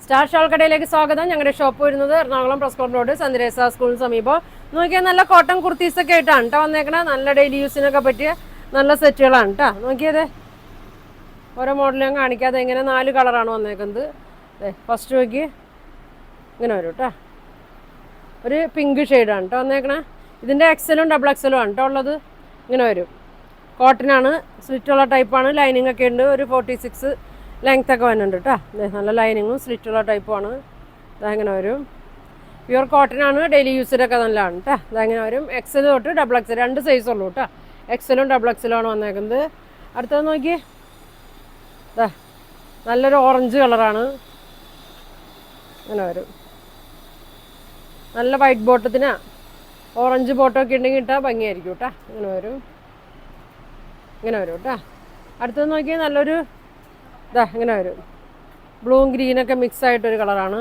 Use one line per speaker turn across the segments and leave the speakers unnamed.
Star shawl കടയിലേക്ക് സ്വാഗതം. ഞങ്ങളുടെ ഷോപ്പ് വരുന്നത് എറണാകുളം പ്രസ് റോഡ് സന്ദേശ സ്കൂളിന് സമീപം. നോക്കിയാൽ നല്ല കോട്ടൺ കുർത്തീസൊക്കെ ആയിട്ടാണ് കേട്ടോ വന്നേക്കണേ. നല്ല ഡെയിലി യൂസിനൊക്കെ പറ്റിയ നല്ല സെറ്റുകളാണ് കേട്ടോ. നോക്കിയത് ഓരോ മോഡലും കാണിക്കാതെ ഇങ്ങനെ 4 കളറാണ് വന്നേക്കുന്നത്. ഫസ്റ്റ് നോക്കി ഇങ്ങനെ വരും കേട്ടോ. ഒരു പിങ്ക് ഷെയ്ഡാണ് കേട്ടോ വന്നേക്കണേ. ഇതിൻ്റെ എക്സലും ഡബിൾ എക്സലും ആണ് കേട്ടോ ഉള്ളത്. ഇങ്ങനെ വരും. കോട്ടനാണ്, സ്ലിറ്റുള്ള ടൈപ്പാണ്, ലൈനിങ് ഒക്കെ ഉണ്ട്. ഒരു 46 ലെങ്ത് ഒക്കെ വരുന്നുണ്ട് കേട്ടോ. നല്ല ലൈനിങ്ങും സ്ലിറ്റുള്ള ടൈപ്പുമാണ്. ഇതങ്ങനെ വരും. പ്യുവർ കോട്ടനാണ്, ഡെയിലി യൂസിലൊക്കെ നല്ലതാണ് കേട്ടോ. ഇതങ്ങനെ വരും. എക്സൽ തൊട്ട് ഡബിൾ എക്സൽ 2 സൈസ് ഉള്ളൂ കേട്ടോ. എക്സലും ഡബിൾ എക്സലും ആണ് വന്നേക്കുന്നത്. അടുത്തത് നോക്കി, നല്ലൊരു ഓറഞ്ച് കളറാണ്. അങ്ങനെ വരും. നല്ല വൈറ്റ് ബോട്ടത്തിന് ഓറഞ്ച് ബോട്ടമൊക്കെ ഉണ്ടെങ്കിൽ ഇട്ടാൽ ഭംഗിയായിരിക്കും കേട്ടോ. ഇങ്ങനെ വരും. ഇങ്ങനെ വരും കേട്ടോ. അടുത്തത് നോക്കിയാൽ നല്ലൊരു ഇങ്ങനെ വരും. ബ്ലൂവും ഗ്രീനൊക്കെ മിക്സ് ആയിട്ടൊരു കളറാണ്.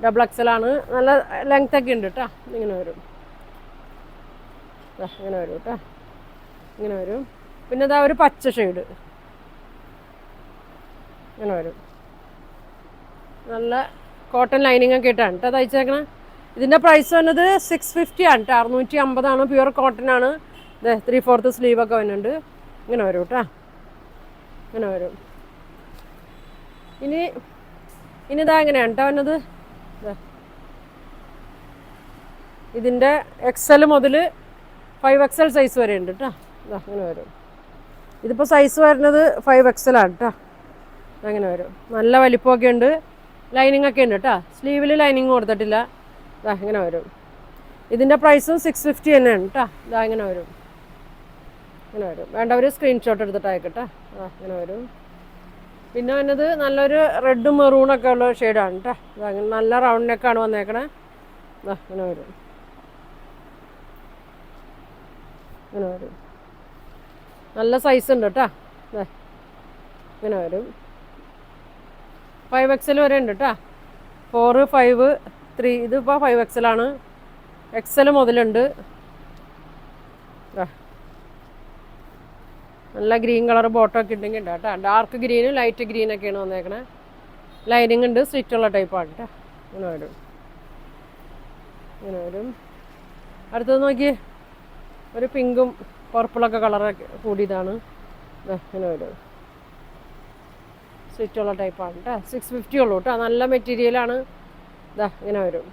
ഡബിൾ എക്സലാണ്. നല്ല ലെങ്ത് ഒക്കെ ഉണ്ട് കേട്ടോ. ഇങ്ങനെ വരും. ഇങ്ങനെ വരും കേട്ടോ. ഇങ്ങനെ വരും. പിന്നെ ഇതാ ഒരു പച്ച ഷെയ്ഡ് ഇങ്ങനെ വരും. നല്ല കോട്ടൺ ലൈനിങ് ഒക്കെ ഇട്ടാണ് കേട്ടോ തയ്ച്ചേക്കണേ. ഇതിൻ്റെ പ്രൈസ് വന്നത് 650 ആണ് കേട്ടോ. 650 പ്യുവർ കോട്ടൺ ആണ്. 3/4 സ്ലീവൊക്കെ വരുന്നുണ്ട്. ഇങ്ങനെ വരും കേട്ടോ. ഇങ്ങനെ വരും. ഇനി ഇതാ എങ്ങനെയാണ് കേട്ടോ വന്നത്. ഇതിൻ്റെ എക്സൽ മുതൽ 5XL സൈസ് വരെ ഉണ്ട് കേട്ടോ. അങ്ങനെ വരും. ഇതിപ്പോൾ സൈസ് വരുന്നത് 5XL ആണ് കേട്ടോ. അങ്ങനെ വരും. നല്ല വലിപ്പമൊക്കെ ഉണ്ട്. ലൈനിങ് ഒക്കെ ഉണ്ട് കേട്ടോ. സ്ലീവിൽ ലൈനിങ് കൊടുത്തിട്ടില്ല. ഇങ്ങനെ വരും. ഇതിൻ്റെ പ്രൈസും 650 തന്നെയാണ് കേട്ടോ. ഇങ്ങനെ വരും. ഇങ്ങനെ വരും. വേണ്ടവർ സ്ക്രീൻഷോട്ട് എടുത്തിട്ട് അയക്കട്ടെ. ഇങ്ങനെ വരും. പിന്നെ വന്നത് നല്ലൊരു റെഡും മെറൂണൊക്കെ ഉള്ള ഷെയ്ഡാണ് കേട്ടോ. അങ്ങനെ നല്ല റൗണ്ട് നെക്കാണ് വന്നേക്കണേ. ഇങ്ങനെ വരും. ഇങ്ങനെ വരും. നല്ല സൈസ് ഉണ്ട് കേട്ടോ. ഇങ്ങനെ വരും. 5XL വരെ ഉണ്ട് കേട്ടോ. 4, 5, 3. ഇതിപ്പോൾ 5XL ആണ്. XL മുതലുണ്ട്. നല്ല ഗ്രീൻ കളർ ബോട്ടമൊക്കെ ഉണ്ടെങ്കിൽ ഉണ്ട് കേട്ടോ. ഡാർക്ക് ഗ്രീനും ലൈറ്റ് ഗ്രീനൊക്കെയാണ് വന്നേക്കണേ. ലൈനിങ് ഉണ്ട്. സ്റ്റിച്ചുള്ള ടൈപ്പാണ് കേട്ടോ. ഇങ്ങനെ വരും. ഇങ്ങനെ വരും. അടുത്തത് നോക്കി, ഒരു പിങ്കും പർപ്പിളൊക്കെ കളറൊക്കെ കൂടിയതാണ്. ഇങ്ങനെ വരും. സ്റ്റിച്ചുള്ള ടൈപ്പാണ് കേട്ടോ. 650 ഉള്ളൂ കേട്ടോ. നല്ല മെറ്റീരിയലാണ്. ഇങ്ങനെ വരും.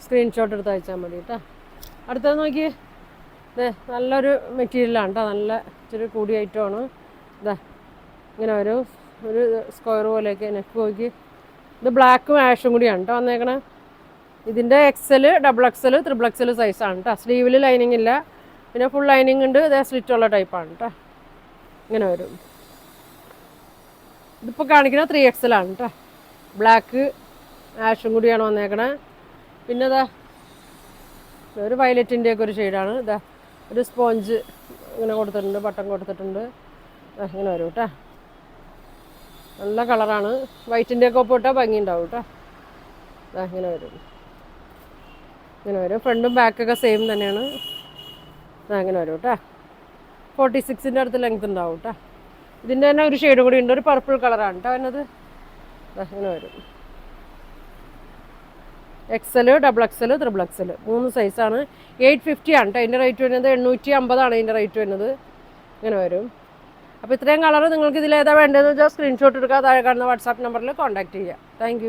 സ്ക്രീൻഷോട്ട് എടുത്ത് അയച്ചാൽ മതി കേട്ടോ. അടുത്തത് നോക്കി, നല്ലൊരു മെറ്റീരിയലാണ് കേട്ടോ. നല്ല ഇച്ചിരി കൂടിയ ഐറ്റമാണ്. ഇങ്ങനെ വരും. ഒരു സ്ക്വയർ പോലെയൊക്കെ നെക്ക് നോക്കി. ഇത് ബ്ലാക്കും ആഷും കൂടിയാണ് കേട്ടോ വന്നേക്കണേ. ഇതിൻ്റെ XL, ഡബിൾ XL, 3XL സൈസാണ് കേട്ടോ. സ്ലീവിൽ ലൈനിങ് ഇല്ല. പിന്നെ ഫുൾ ലൈനിങ് ഉണ്ട്. ഇതേ സ്ലിറ്റുള്ള ടൈപ്പാണ് കേട്ടോ. ഇങ്ങനെ വരും. ഇതിപ്പോൾ കാണിക്കുന്നത് 3XL ആണ് കേട്ടോ. ബ്ലാക്ക് ആഷും കൂടിയാണ് വന്നേക്കണേ. പിന്നെ ഒരു വയലറ്റിൻ്റെയൊക്കെ ഒരു ഷെയ്ഡാണ്. ഒരു സ്പോഞ്ച് ഇങ്ങനെ കൊടുത്തിട്ടുണ്ട്, ബട്ടൺ കൊടുത്തിട്ടുണ്ട്. ഇങ്ങനെ വരും കേട്ടോ. നല്ല കളറാണ്. വൈറ്റിൻ്റെയൊക്കെ ഒപ്പം ഇട്ടാൽ ഭംഗി ഉണ്ടാവും കേട്ടോ. ഇങ്ങനെ വരും. ഇങ്ങനെ വരും. ഫ്രണ്ടും ബാക്കൊക്കെ സെയിം തന്നെയാണ്. അങ്ങനെ വരും കേട്ടോ. 46ൻ്റെ അടുത്ത് ലെങ്ത് ഉണ്ടാവും കേട്ടോ. ഇതിൻ്റെ തന്നെ ഒരു ഷെയ്ഡും കൂടി ഉണ്ട്. ഒരു പർപ്പിൾ കളറാണ് കേട്ടോ വരുന്നത്. ഇങ്ങനെ വരും. XL, ഡബിൾ XL, 3XL 3 സൈസാണ്. 850 ആണ് കേട്ടോ. അതിൻ്റെ റേറ്റ് വരുന്നത് 850 ഇതിൻ്റെ റേറ്റ് വരുന്നത്. ഇങ്ങനെ വരും. അപ്പോൾ ഇത്രയും കളർ നിങ്ങൾക്ക് ഇതിലേതാ വേണ്ടതെന്ന് വെച്ചാൽ സ്ക്രീൻഷോട്ട് എടുക്കുക. താഴെ കാണുന്ന വാട്സാപ്പ് നമ്പറിൽ കോൺടാക്റ്റ് ചെയ്യുക. താങ്ക്